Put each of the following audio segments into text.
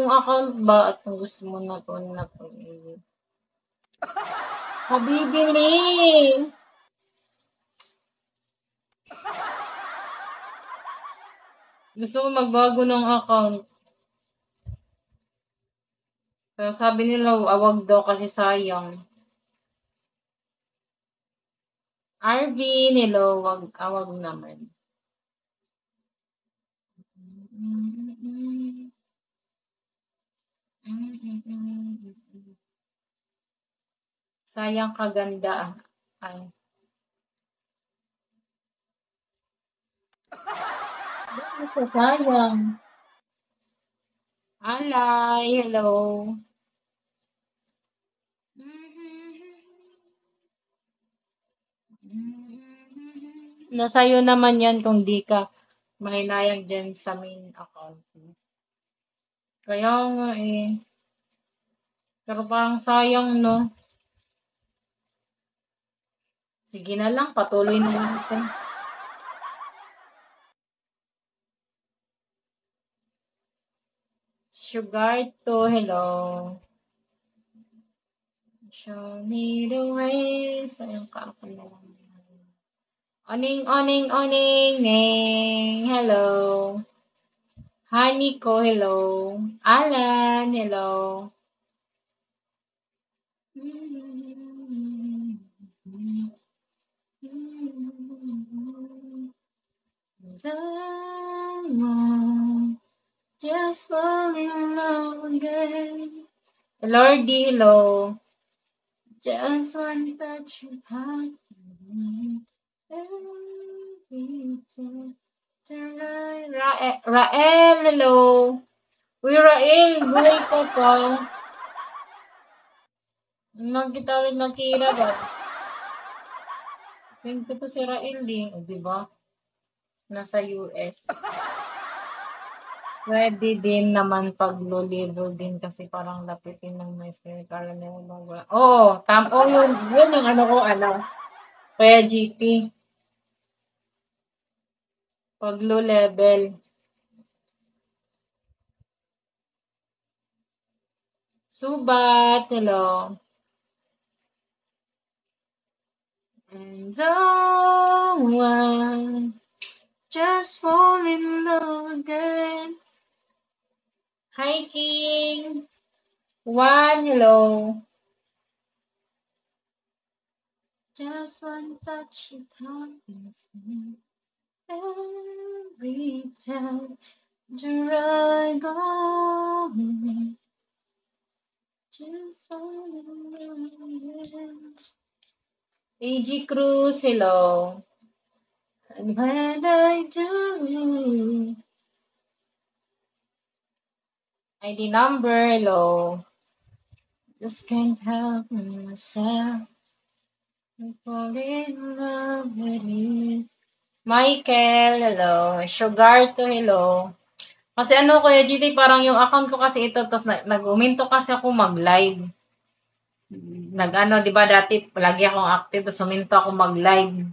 yung account ba at kung gusto mo na to Habibili! Gusto ko magbago ng account. Pero sabi nila, awag daw kasi sayang. RV, nilo, awag naman. Sayang kaganda. Ay. Bakit sa sayang? Alay, hello. Nasa'yo naman yan kung di ka mahinayang dyan sa main account. Kaya nga eh. Pero parang sayang, no? Sige na lang, patuloy na lang ito. Sugar to, hello. Show me the way. Sayang ka ako na lang. Oning, oning, oning, neng. Hello. Honey ko, hello. Alan, hello. Just fall in love again. Lordy, hello. Just one touch of heart. Rael, hello. Uy, Rael, buhay ka pa. Nagkita rin nakira ba? Pink ko to si Rael eh. O, diba? Nasa US. Pwede din naman pag low level din kasi parang lapitin ng mais kaya kala nila wala. Oo, yun yung ano ko, kaya GP. Pag low level. Subat, hello. And someone just fall in love again. Hi, King. One, hello. Just one touch of happiness. Every time you're right on. Just fall in love again. AG Cruz, hello. And when I do, ID number, hello. Just can't help myself. I fall in love with you. Michael, hello. Sugar to, hello. Kasi Kuya GT, parang yung account ko kasi ito, tapos nag-uminto kasi ako mag-live. Di ba dati, lagi akong active, tapos uminto ako mag-live.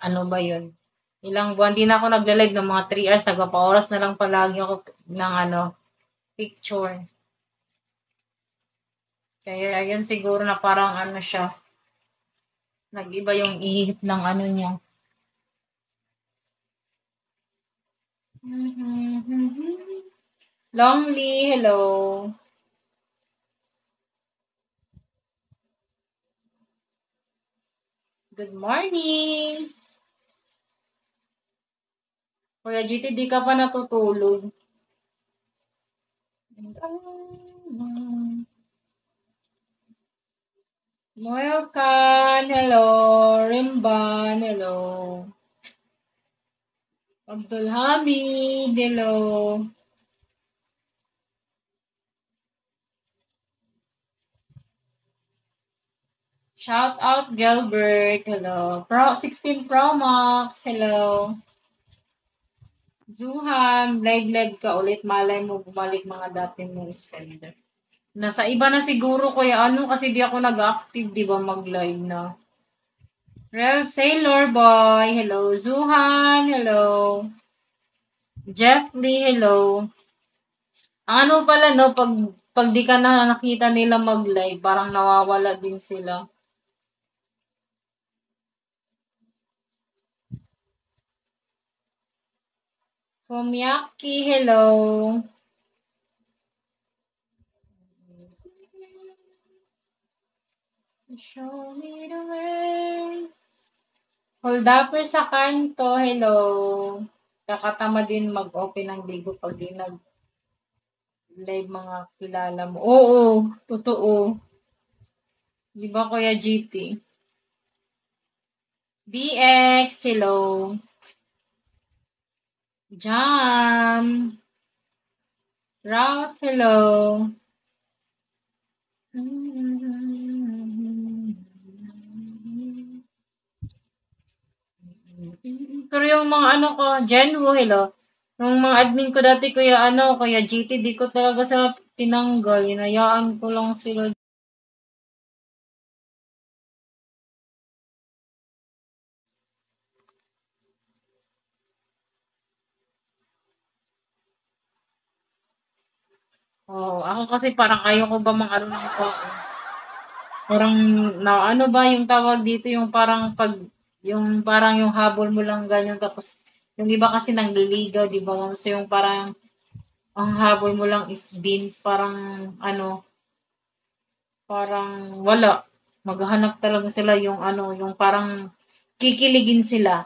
Ano ba yun? Ilang buwan din ako nag-live ng mga 3 hours, nagpa-oras na lang palagi ako ng picture. Kaya yun siguro na parang siya, nag-iba yung ihip ng niya. Longly, hello. Good morning. Kuya GT, di ka pa natutulog. Welcome, hello. Rimban, hello. Abdul Hamid, hello. Shout out Gilbert, hello. 16 Pro Max, hello. Zuham, live ka ulit. Malay mo bumalik mga dati mong spender. Nasa iba na siguro kuya kasi di ako nag-active, di ba mag-live na. Real Sailor Boy, hello. Zuhan, hello. Jeffrey, hello. Ang ano pala 'no, 'pag di ka na nakita nila mag-live, parang nawawala din sila. Komyaki, hello. Show me the way. Holdupper sa kanto, hello. Kakatama din mag-open ng Bigo 'pag di nag-live mga kilala mo. Oo, totoo. 'Di ba Kuya GT? DX, hello. Jam. Ralph, hello. Pero yung mga ano ko, Genwo, hello. Yung mga admin ko dati, Kuya GT, di ko talaga sa tinanggal. Hinayaan ko lang sila. Oh, ako kasi parang ayoko ba mang ano ng tao. Parang na ano ba yung tawag dito, yung parang yung habol mo lang ganyan tapos yung iba kasi nangliligaw, di ba? So yung parang ang habol mo lang is beans, parang ano, parang wala. Maghahanap talaga sila yung ano, yung parang kikiligin sila.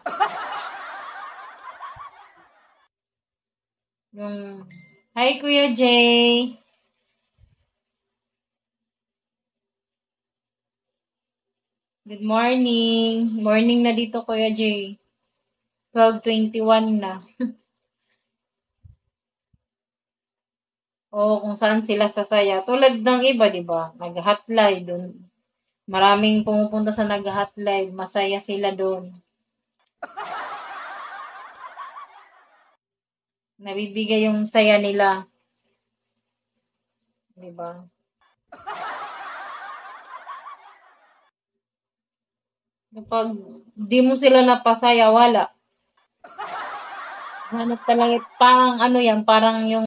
Yung, hi Kuya Jay. Good morning. Morning na dito Kuya Jay. 12:21 na. O kung saan sila sasaya. Tulad ng iba, di ba? Nag-hotline doon. Maraming pumupunta sa nag-hotline. Masaya sila doon. Nabibigay yung saya nila. Di ba? Kapag di mo sila napasaya, wala. Hanap talaga, parang ano yan, parang yung